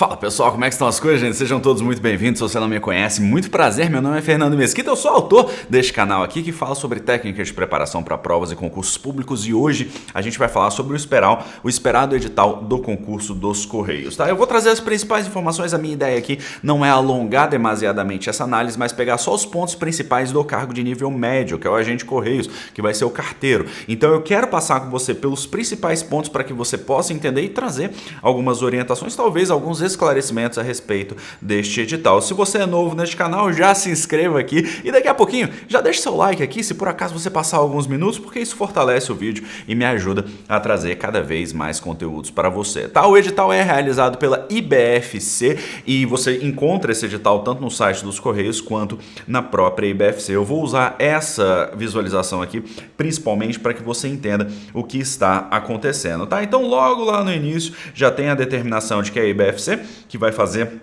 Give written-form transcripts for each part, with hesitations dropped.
Fala pessoal, como é que estão as coisas, gente? Sejam todos muito bem-vindos. Se você não me conhece, muito prazer, meu nome é Fernando Mesquita, eu sou autor deste canal aqui que fala sobre técnicas de preparação para provas e concursos públicos e hoje a gente vai falar sobre o esperado edital do concurso dos Correios, tá? Eu vou trazer as principais informações, a minha ideia aqui não é alongar demasiadamente essa análise, mas pegar só os pontos principais do cargo de nível médio, que é o agente Correios, que vai ser o carteiro. Então eu quero passar com você pelos principais pontos para que você possa entender e trazer algumas orientações, talvez alguns esclarecimentos a respeito deste edital. Se você é novo neste canal, já se inscreva aqui e daqui a pouquinho já deixe seu like aqui se por acaso você passar alguns minutos, porque isso fortalece o vídeo e me ajuda a trazer cada vez mais conteúdos para você, tá? O edital é realizado pela IBFC e você encontra esse edital tanto no site dos Correios quanto na própria IBFC. Eu vou usar essa visualização aqui principalmente para que você entenda o que está acontecendo, tá? Então logo lá no início já tem a determinação de que a IBFC que vai fazer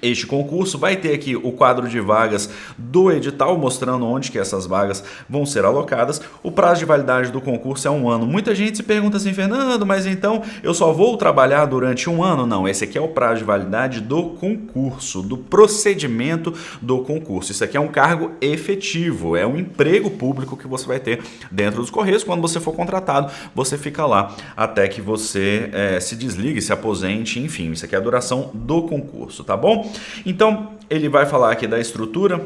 este concurso, vai ter aqui o quadro de vagas do edital, mostrando onde que essas vagas vão ser alocadas. O prazo de validade do concurso é 1 ano. Muita gente se pergunta assim, Fernando, mas então eu só vou trabalhar durante 1 ano? Não, esse aqui é o prazo de validade do concurso, do procedimento do concurso. Isso aqui é um cargo efetivo, é um emprego público que você vai ter dentro dos Correios. Quando você for contratado, você fica lá até que você se desligue, se aposente, enfim. Isso aqui é a duração do concurso, tá bom? Então, ele vai falar aqui da estrutura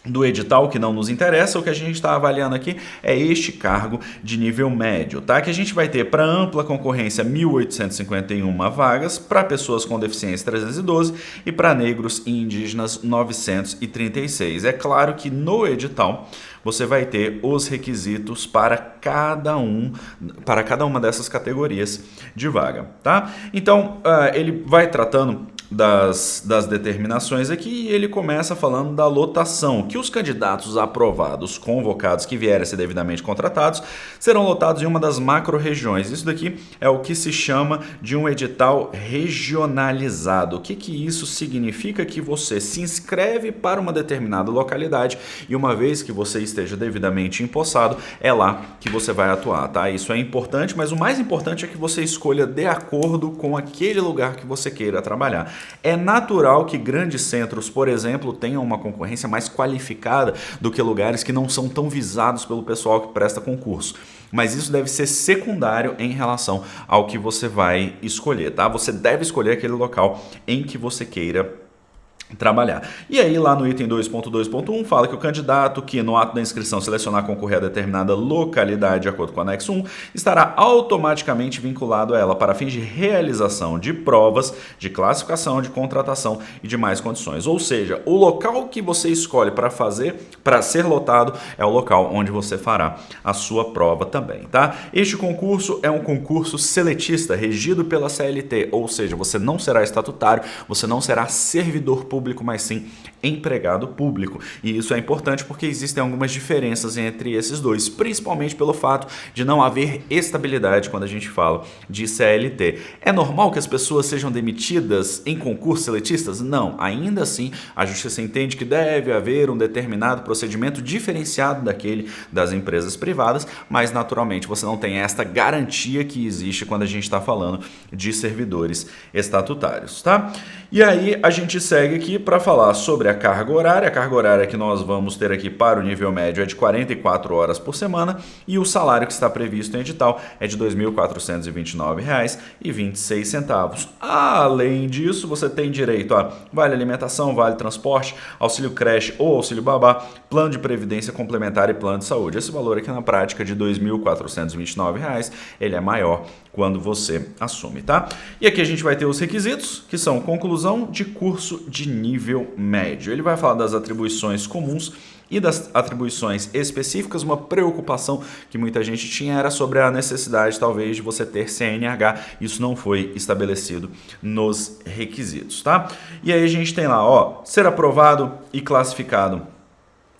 do edital, que não nos interessa. O que a gente está avaliando aqui é este cargo de nível médio, tá? Que a gente vai ter para ampla concorrência 1.851 vagas, para pessoas com deficiência 312 e para negros e indígenas 936. É claro que no edital você vai ter os requisitos para cada uma dessas categorias de vaga, tá? Então, ele vai tratando das determinações aqui e ele começa falando da lotação, que os candidatos aprovados, convocados, que vierem a ser devidamente contratados, serão lotados em uma das macro-regiões. Isso daqui é o que se chama de um edital regionalizado. O que isso significa? Que você se inscreve para uma determinada localidade e uma vez que você esteja devidamente empossado, é lá que você vai atuar, tá? Isso é importante, mas o mais importante é que você escolha de acordo com aquele lugar que você queira trabalhar. É natural que grandes centros, por exemplo, tenham uma concorrência mais qualificada do que lugares que não são tão visados pelo pessoal que presta concurso. Mas isso deve ser secundário em relação ao que você vai escolher, tá? Você deve escolher aquele local em que você queira trabalhar. E aí lá no item 2.2.1 fala que o candidato que no ato da inscrição selecionar concorrer a determinada localidade de acordo com o anexo 1 estará automaticamente vinculado a ela para fins de realização de provas, de classificação, de contratação e demais condições. Ou seja, o local que você escolhe para ser lotado é o local onde você fará a sua prova também, tá? Este concurso é um concurso seletista regido pela CLT, ou seja, você não será estatutário, você não será servidor público, mas sim empregado público. E isso é importante porque existem algumas diferenças entre esses dois, principalmente pelo fato de não haver estabilidade quando a gente fala de CLT. É normal que as pessoas sejam demitidas em concursos seletistas? Não. Ainda assim, a Justiça entende que deve haver um determinado procedimento diferenciado daquele das empresas privadas, mas naturalmente você não tem esta garantia que existe quando a gente está falando de servidores estatutários, tá? E aí a gente segue aqui para falar sobre a carga horária. A carga horária que nós vamos ter aqui para o nível médio é de 44 horas por semana e o salário que está previsto em edital é de R$ 2.429,26. Além disso, você tem direito a vale alimentação, vale transporte, auxílio creche ou auxílio babá, plano de previdência complementar e plano de saúde. Esse valor aqui na prática de R$ 2.429, ele é maior quando você assume, tá? E aqui a gente vai ter os requisitos, que são conclusão de curso de nível médio. Ele vai falar das atribuições comuns e das atribuições específicas. Uma preocupação que muita gente tinha era sobre a necessidade, talvez, de você ter CNH. Isso não foi estabelecido nos requisitos, tá? E aí a gente tem lá, ó, ser aprovado e classificado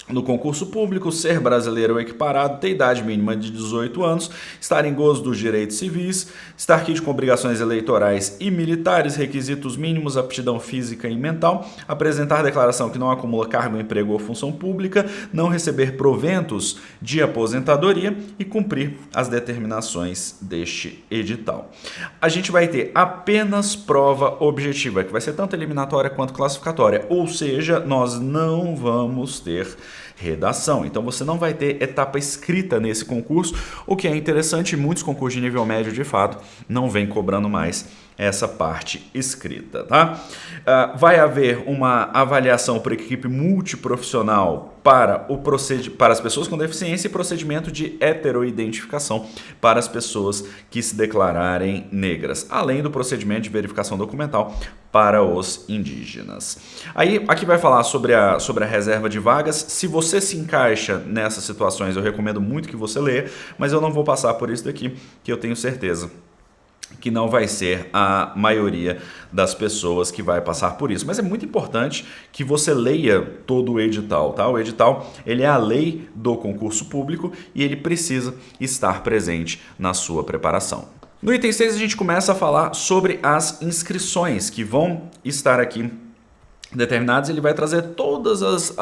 no concurso público, ser brasileiro ou equiparado, ter idade mínima de 18 anos, estar em gozo dos direitos civis, estar quite com obrigações eleitorais e militares, requisitos mínimos, aptidão física e mental, apresentar declaração que não acumula cargo, emprego ou função pública, não receber proventos de aposentadoria e cumprir as determinações deste edital. A gente vai ter apenas prova objetiva, que vai ser tanto eliminatória quanto classificatória, ou seja, nós não vamos ter redação. Então você não vai ter etapa escrita nesse concurso, o que é interessante, muitos concursos de nível médio de fato não vem cobrando mais essa parte escrita, tá? Vai haver uma avaliação por equipe multiprofissional para as pessoas com deficiência e procedimento de heteroidentificação para as pessoas que se declararem negras, além do procedimento de verificação documental para os indígenas. Aí, aqui vai falar sobre a reserva de vagas. Se você se encaixa nessas situações, eu recomendo muito que você leia, mas eu não vou passar por isso daqui, que eu tenho certeza que não vai ser a maioria das pessoas que vai passar por isso. Mas é muito importante que você leia todo o edital, tá? O edital, ele é a lei do concurso público e ele precisa estar presente na sua preparação. No item 6, a gente começa a falar sobre as inscrições que vão estar aqui determinados. Ele vai trazer todos os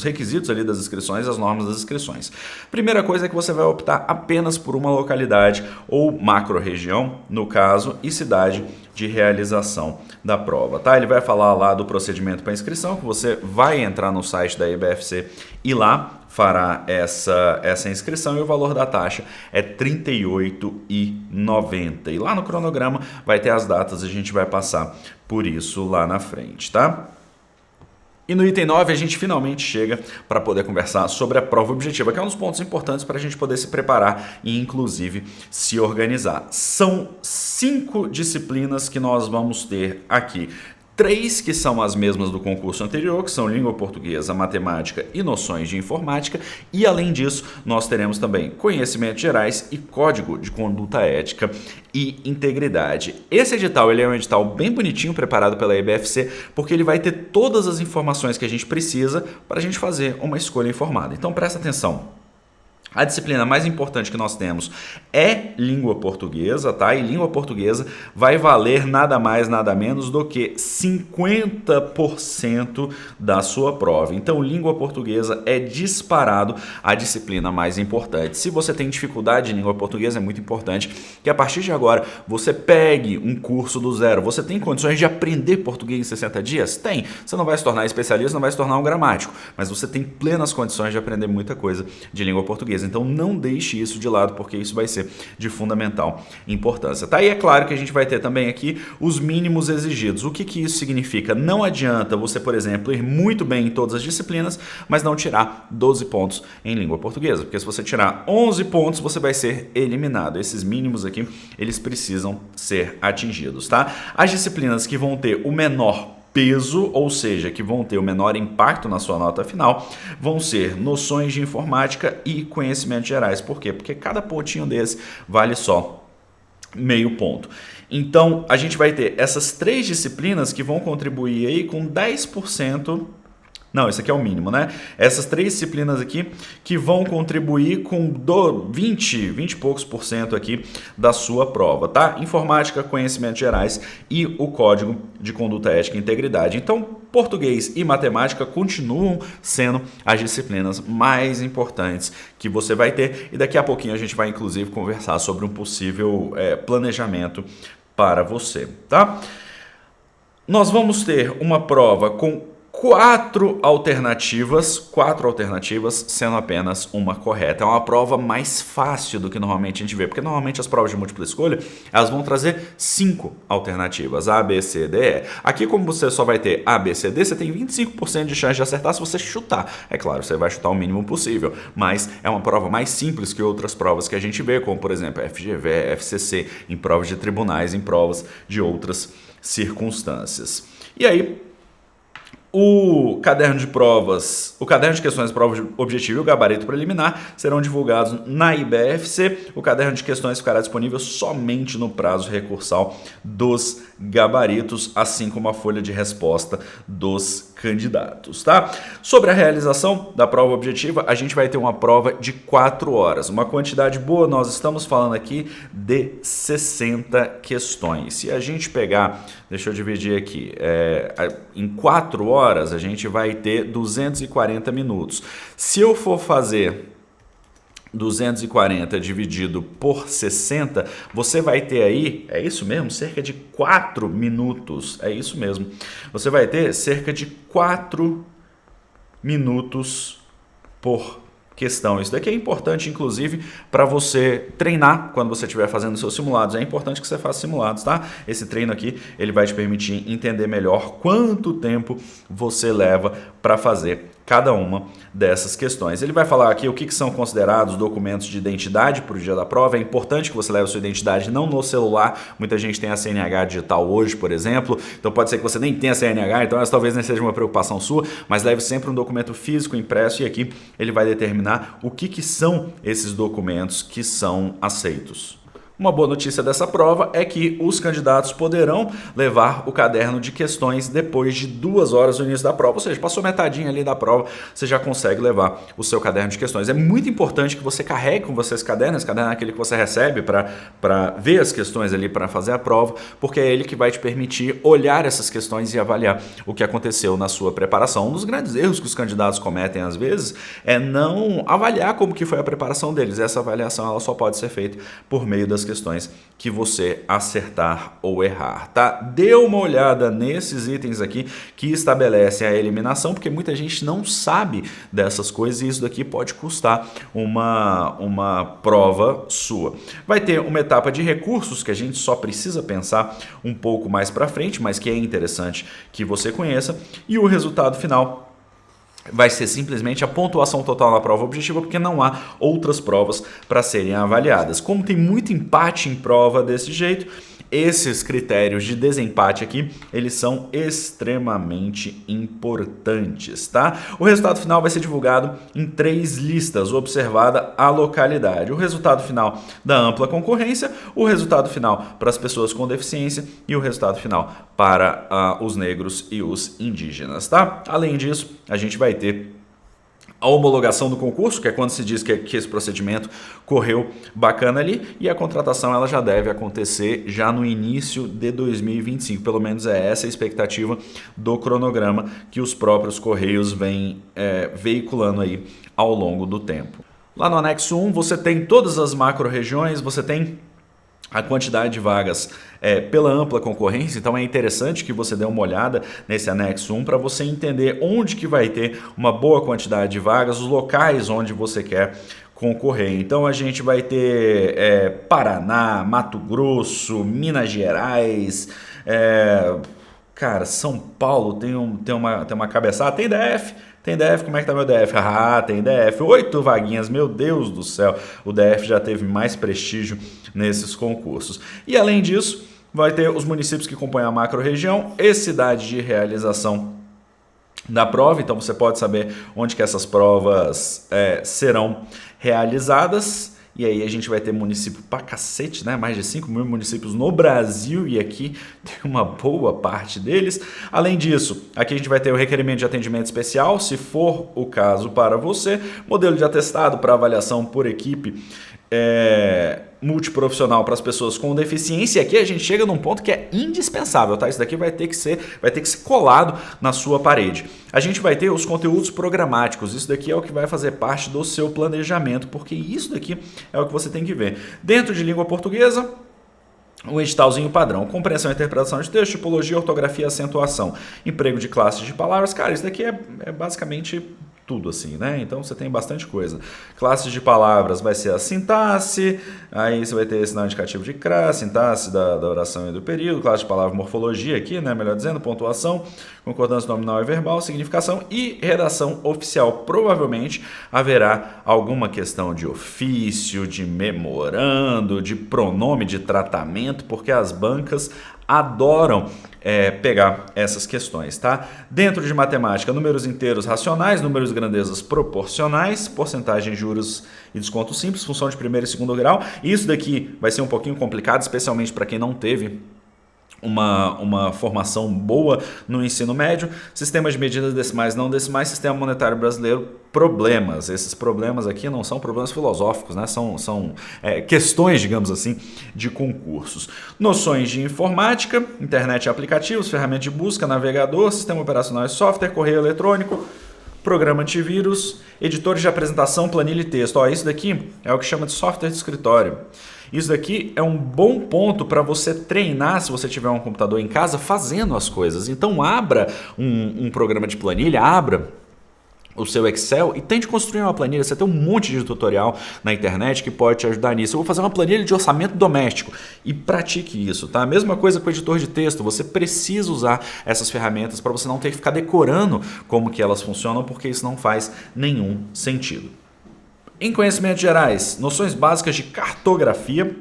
requisitos ali das inscrições, as normas das inscrições. Primeira coisa é que você vai optar apenas por uma localidade ou macro-região, no caso, e cidade de realização da prova, tá? Ele vai falar lá do procedimento para inscrição, que você vai entrar no site da IBFC e lá fará essa inscrição, e o valor da taxa é R$ 38,90. E lá no cronograma vai ter as datas, a gente vai passar por isso lá na frente, tá? E no item 9 a gente finalmente chega para poder conversar sobre a prova objetiva, que é um dos pontos importantes para a gente poder se preparar e inclusive se organizar. São 5 disciplinas que nós vamos ter aqui. 3 que são as mesmas do concurso anterior, que são língua portuguesa, matemática e noções de informática. E além disso, nós teremos também conhecimentos gerais e código de conduta ética e integridade. Esse edital, ele é um edital bem bonitinho, preparado pela IBFC, porque ele vai ter todas as informações que a gente precisa para a gente fazer uma escolha informada. Então presta atenção. A disciplina mais importante que nós temos é língua portuguesa, tá? E língua portuguesa vai valer nada mais, nada menos do que 50% da sua prova. Então, língua portuguesa é disparado a disciplina mais importante. Se você tem dificuldade em língua portuguesa, é muito importante que a partir de agora você pegue um curso do zero. Você tem condições de aprender português em 60 dias? Tem. Você não vai se tornar especialista, não vai se tornar um gramático, mas você tem plenas condições de aprender muita coisa de língua portuguesa. Então não deixe isso de lado, porque isso vai ser de fundamental importância. Tá? E é claro que a gente vai ter também aqui os mínimos exigidos. O que isso significa? Não adianta você, por exemplo, ir muito bem em todas as disciplinas, mas não tirar 12 pontos em língua portuguesa, porque se você tirar 11 pontos, você vai ser eliminado. Esses mínimos aqui, eles precisam ser atingidos, tá? As disciplinas que vão ter o menor peso, ou seja, que vão ter o menor impacto na sua nota final, vão ser noções de informática e conhecimentos gerais. Por quê? Porque cada pontinho desse vale só meio ponto. Então, a gente vai ter essas 3 disciplinas que vão contribuir aí com 10%. Não, esse aqui é o mínimo, né? Essas 3 disciplinas aqui que vão contribuir com 20 e poucos por cento aqui da sua prova, tá? Informática, conhecimentos gerais e o código de conduta ética e integridade. Então, português e matemática continuam sendo as disciplinas mais importantes que você vai ter. E daqui a pouquinho a gente vai, inclusive, conversar sobre um possível planejamento para você, tá? Nós vamos ter uma prova com 4 alternativas, sendo apenas uma correta. É uma prova mais fácil do que normalmente a gente vê, porque normalmente as provas de múltipla escolha, elas vão trazer 5 alternativas, A, B, C, D, E. Aqui, como você só vai ter A, B, C, D, você tem 25% de chance de acertar se você chutar. É claro, você vai chutar o mínimo possível, mas é uma prova mais simples que outras provas que a gente vê, como por exemplo FGV, FCC, em provas de tribunais, em provas de outras circunstâncias. E aí, o caderno de questões de prova objetiva e o gabarito preliminar serão divulgados na IBFC. O caderno de questões ficará disponível somente no prazo recursal dos gabaritos, assim como a folha de resposta dos candidatos, tá? Sobre a realização da prova objetiva, a gente vai ter uma prova de 4 horas. Uma quantidade boa, nós estamos falando aqui de 60 questões. Se a gente pegar, deixa eu dividir aqui, em 4 horas a gente vai ter 240 minutos. Se eu for fazer 240 dividido por 60, você vai ter aí, é isso mesmo, cerca de 4 minutos, é isso mesmo. Você vai ter cerca de 4 minutos por questão. Isso daqui é importante, inclusive, para você treinar quando você estiver fazendo seus simulados. É importante que você faça simulados, tá? Esse treino aqui, ele vai te permitir entender melhor quanto tempo você leva para fazer cada uma dessas questões. Ele vai falar aqui o que são considerados documentos de identidade para o dia da prova. É importante que você leve a sua identidade não no celular. Muita gente tem a CNH digital hoje, por exemplo. Então pode ser que você nem tenha CNH, então essa talvez nem seja uma preocupação sua, mas leve sempre um documento físico impresso e aqui ele vai determinar o que são esses documentos que são aceitos. Uma boa notícia dessa prova é que os candidatos poderão levar o caderno de questões depois de 2 horas do início da prova, ou seja, passou metadinha ali da prova, você já consegue levar o seu caderno de questões. É muito importante que você carregue com você esse caderno é aquele que você recebe para ver as questões ali para fazer a prova, porque é ele que vai te permitir olhar essas questões e avaliar o que aconteceu na sua preparação. Um dos grandes erros que os candidatos cometem às vezes é não avaliar como que foi a preparação deles. Essa avaliação ela só pode ser feita por meio das questões que você acertar ou errar, tá? Dê uma olhada nesses itens aqui que estabelecem a eliminação, porque muita gente não sabe dessas coisas e isso daqui pode custar uma prova sua. Vai ter uma etapa de recursos que a gente só precisa pensar um pouco mais para frente, mas que é interessante que você conheça, e o resultado final vai ser simplesmente a pontuação total na prova objetiva, porque não há outras provas para serem avaliadas. Como tem muito empate em prova desse jeito, esses critérios de desempate aqui, eles são extremamente importantes, tá? O resultado final vai ser divulgado em 3 listas, observada a localidade. O resultado final da ampla concorrência, o resultado final para as pessoas com deficiência e o resultado final para os negros e os indígenas, tá? Além disso, a gente vai ter a homologação do concurso, que é quando se diz que esse procedimento correu bacana ali, e a contratação ela já deve acontecer já no início de 2025, pelo menos é essa a expectativa do cronograma que os próprios Correios vêm veiculando aí ao longo do tempo. Lá no anexo 1 você tem todas as macro-regiões, você tem a quantidade de vagas pela ampla concorrência, então é interessante que você dê uma olhada nesse anexo 1 para você entender onde que vai ter uma boa quantidade de vagas, os locais onde você quer concorrer. Então a gente vai ter Paraná, Mato Grosso, Minas Gerais, cara, São Paulo tem uma cabeçada, tem DF. Tem DF, como é que tá meu DF? Ah, tem DF, 8 vaguinhas, meu Deus do céu. O DF já teve mais prestígio nesses concursos. E além disso, vai ter os municípios que compõem a macro-região e cidade de realização da prova. Então você pode saber onde que essas provas serão realizadas. E aí a gente vai ter município pra cacete, né? Mais de 5 mil municípios no Brasil e aqui tem uma boa parte deles. Além disso, aqui a gente vai ter o requerimento de atendimento especial, se for o caso para você. Modelo de atestado para avaliação por equipe multiprofissional para as pessoas com deficiência. E aqui a gente chega num ponto que é indispensável, tá? Isso daqui vai ter que ser colado na sua parede. A gente vai ter os conteúdos programáticos. Isso daqui é o que vai fazer parte do seu planejamento, porque isso daqui é o que você tem que ver. Dentro de língua portuguesa, um editalzinho padrão, compreensão e interpretação de texto, tipologia, ortografia, acentuação, emprego de classes de palavras. Cara, isso daqui é basicamente tudo assim, né? Então você tem bastante coisa. Classes de palavras vai ser a sintaxe, aí você vai ter sinal indicativo de CRA, sintaxe da oração e do período, classe de palavra morfologia aqui, né? Melhor dizendo, pontuação, concordância nominal e verbal, significação e redação oficial. Provavelmente haverá alguma questão de ofício, de memorando, de pronome, de tratamento, porque as bancas adoram pegar essas questões, tá? Dentro de matemática, números inteiros racionais, números de grandezas proporcionais, porcentagem, juros e desconto simples, função de primeiro e segundo grau. Isso daqui vai ser um pouquinho complicado, especialmente para quem não teve uma formação boa no ensino médio, sistema de medidas decimais não decimais, sistema monetário brasileiro, problemas. Esses problemas aqui não são problemas filosóficos, né? São questões, digamos assim, de concursos. Noções de informática, internet e aplicativos, ferramenta de busca, navegador, sistema operacional e software, correio eletrônico, programa antivírus, editores de apresentação, planilha e texto. Isso daqui é o que chama de software de escritório. Isso daqui é um bom ponto para você treinar, se você tiver um computador em casa, fazendo as coisas. Então abra um programa de planilha, abra o seu Excel e tente construir uma planilha. Você tem um monte de tutorial na internet que pode te ajudar nisso. Eu vou fazer uma planilha de orçamento doméstico e pratique isso, tá? Mesma coisa com o editor de texto. Você precisa usar essas ferramentas para você não ter que ficar decorando como que elas funcionam, porque isso não faz nenhum sentido. Em conhecimentos gerais, noções básicas de cartografia,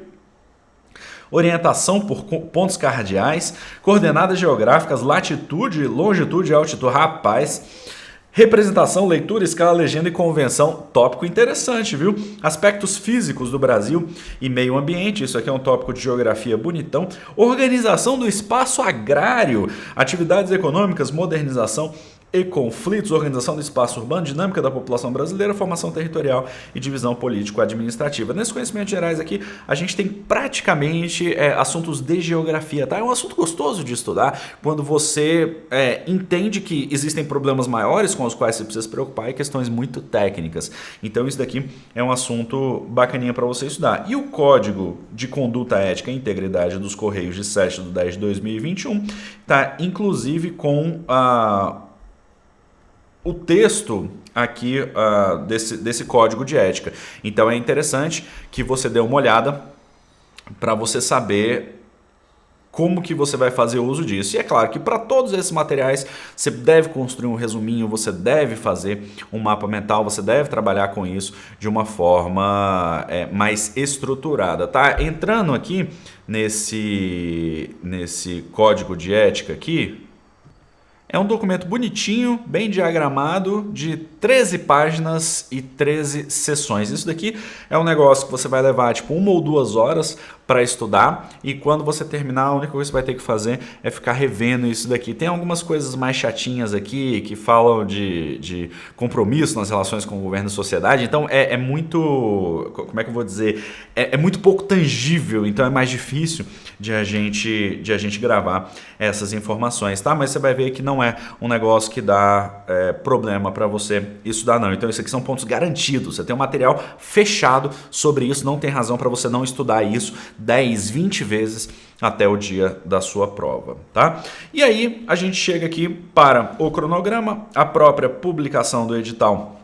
orientação por pontos cardeais, coordenadas geográficas, latitude, longitude e altitude. Rapaz, representação, leitura, escala, legenda e convenção. Tópico interessante, viu? Aspectos físicos do Brasil e meio ambiente. Isso aqui é um tópico de geografia bonitão. Organização do espaço agrário, atividades econômicas, modernização e conflitos, organização do espaço urbano, dinâmica da população brasileira, formação territorial e divisão político-administrativa. Nesses conhecimentos gerais aqui, a gente tem praticamente assuntos de geografia, tá? É um assunto gostoso de estudar quando você entende que existem problemas maiores com os quais você precisa se preocupar e questões muito técnicas. Então isso daqui é um assunto bacaninha para você estudar. E o Código de Conduta Ética e Integridade dos Correios de 7/10/2021 tá inclusive com o texto aqui desse código de ética. Então é interessante que você dê uma olhada para você saber como que você vai fazer uso disso. E é claro que para todos esses materiais você deve construir um resuminho, você deve fazer um mapa mental, você deve trabalhar com isso de uma forma mais estruturada, tá? Entrando aqui nesse código de ética aqui, é um documento bonitinho, bem diagramado, de 13 páginas e 13 seções. Isso daqui é um negócio que você vai levar tipo 1 ou 2 horas para estudar, e quando você terminar, a única coisa que você vai ter que fazer é ficar revendo isso daqui. Tem algumas coisas mais chatinhas aqui que falam de compromisso nas relações com o governo e sociedade, então é muito, como é que eu vou dizer, é muito pouco tangível, então é mais difícil de a gente gravar essas informações, tá? Mas você vai ver que não é um negócio que dá problema para você estudar, não. Então isso aqui são pontos garantidos, você tem um material fechado sobre isso, não tem razão para você não estudar isso 10, 20 vezes até o dia da sua prova, tá? E aí a gente chega aqui para o cronograma, a própria publicação do edital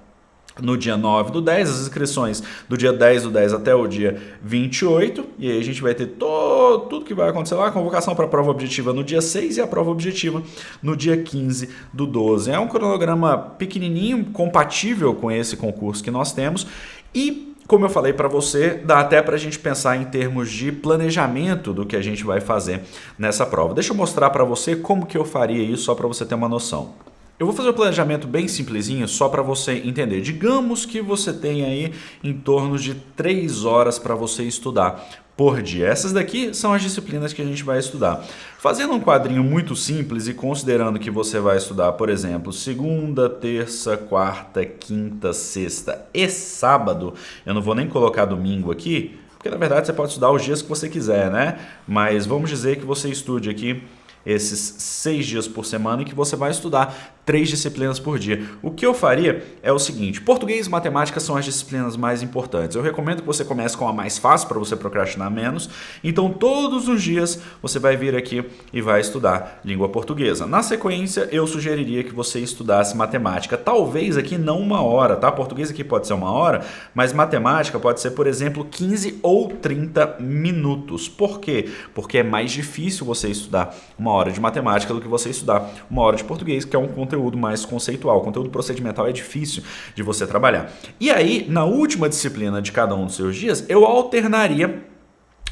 no dia 9/10, as inscrições do dia 10/10 até o dia 28, e aí a gente vai ter tudo que vai acontecer lá, a convocação para a prova objetiva no dia 6 e a prova objetiva no dia 15/12. É um cronograma pequenininho, compatível com esse concurso que nós temos, e como eu falei para você, dá até para a gente pensar em termos de planejamento do que a gente vai fazer nessa prova. Deixa eu mostrar para você como que eu faria isso, só para você ter uma noção. Eu vou fazer um planejamento bem simplesinho, só para você entender. Digamos que você tem aí em torno de 3 horas para você estudar por dia. Essas daqui são as disciplinas que a gente vai estudar. Fazendo um quadrinho muito simples e considerando que você vai estudar, por exemplo, segunda, terça, quarta, quinta, sexta e sábado, eu não vou nem colocar domingo aqui, porque na verdade você pode estudar os dias que você quiser, né? Mas vamos dizer que você estude aqui esses 6 dias por semana e que você vai estudar 3 disciplinas por dia. O que eu faria é o seguinte: português e matemática são as disciplinas mais importantes. Eu recomendo que você comece com a mais fácil para você procrastinar menos. Então todos os dias você vai vir aqui e vai estudar língua portuguesa. Na sequência, eu sugeriria que você estudasse matemática. Talvez aqui não 1 hora, tá? Português aqui pode ser 1 hora, mas matemática pode ser, por exemplo, 15 ou 30 minutos. Por quê? Porque é mais difícil você estudar 1 hora de matemática do que você estudar 1 hora de português, que é um conteúdo mais conceitual. O conteúdo procedimental é difícil de você trabalhar. E aí, na última disciplina de cada um dos seus dias, eu alternaria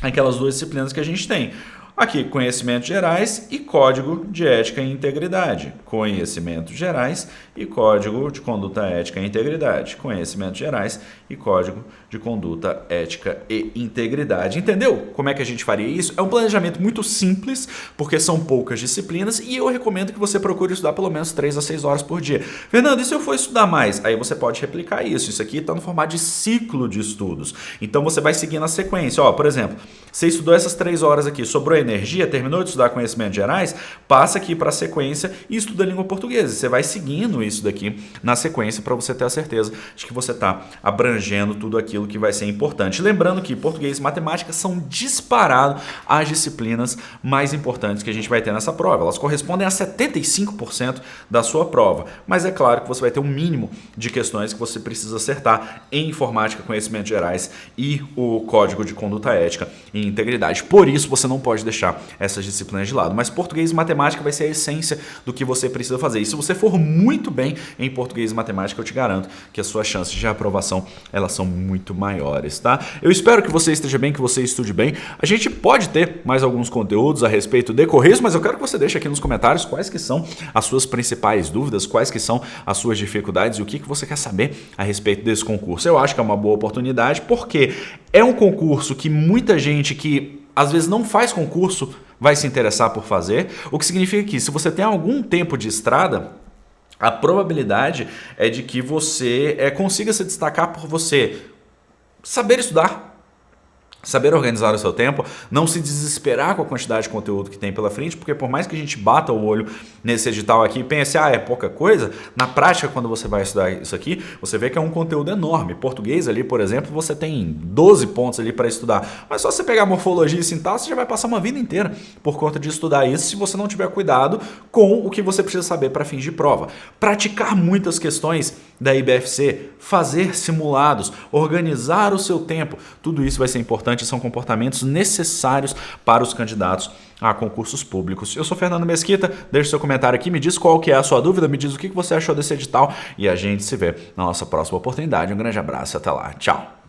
aquelas 2 disciplinas que a gente tem. Aqui, conhecimentos gerais e código de ética e integridade. Conhecimentos gerais e código de conduta ética e integridade. Conhecimentos gerais e código de conduta ética e integridade. Entendeu como é que a gente faria isso? É um planejamento muito simples, porque são poucas disciplinas e eu recomendo que você procure estudar pelo menos 3 a 6 horas por dia. Fernando, e se eu for estudar mais? Aí você pode replicar isso. Isso aqui está no formato de ciclo de estudos. Então você vai seguir na sequência. Ó, por exemplo, você estudou essas 3 horas aqui, sobrou energia, terminou de estudar conhecimentos gerais, passa aqui para a sequência e estuda a língua portuguesa. Você vai seguindo isso daqui na sequência para você ter a certeza de que você está abrangendo tudo aquilo que vai ser importante. Lembrando que português e matemática são disparado as disciplinas mais importantes que a gente vai ter nessa prova. Elas correspondem a 75% da sua prova. Mas é claro que você vai ter um mínimo de questões que você precisa acertar em informática, conhecimentos gerais e o código de conduta ética e integridade. Por isso, você não pode deixar essas disciplinas de lado. Mas português e matemática vai ser a essência do que você precisa fazer. E se você for muito bem em português e matemática, eu te garanto que as suas chances de aprovação, elas são muito maiores, tá? Eu espero que você esteja bem, que você estude bem. A gente pode ter mais alguns conteúdos a respeito de Correios, mas eu quero que você deixe aqui nos comentários quais que são as suas principais dúvidas, quais que são as suas dificuldades e o que você quer saber a respeito desse concurso. Eu acho que é uma boa oportunidade, porque é um concurso que muita gente que às vezes não faz concurso vai se interessar por fazer, o que significa que se você tem algum tempo de estrada, a probabilidade é de que você consiga se destacar por você saber estudar, saber organizar o seu tempo, não se desesperar com a quantidade de conteúdo que tem pela frente, porque por mais que a gente bata o olho nesse edital aqui e pense, é pouca coisa, na prática, quando você vai estudar isso aqui, você vê que é um conteúdo enorme. Português ali, por exemplo, você tem 12 pontos ali para estudar, mas só você pegar morfologia e sintaxe, você já vai passar uma vida inteira por conta de estudar isso, se você não tiver cuidado com o que você precisa saber para fins de prova. Praticar muitas questões da IBFC, fazer simulados, organizar o seu tempo, tudo isso vai ser importante. São comportamentos necessários para os candidatos a concursos públicos. Eu sou Fernando Mesquita, deixe seu comentário aqui, me diz qual que é a sua dúvida, me diz o que você achou desse edital e a gente se vê na nossa próxima oportunidade. Um grande abraço e até lá. Tchau!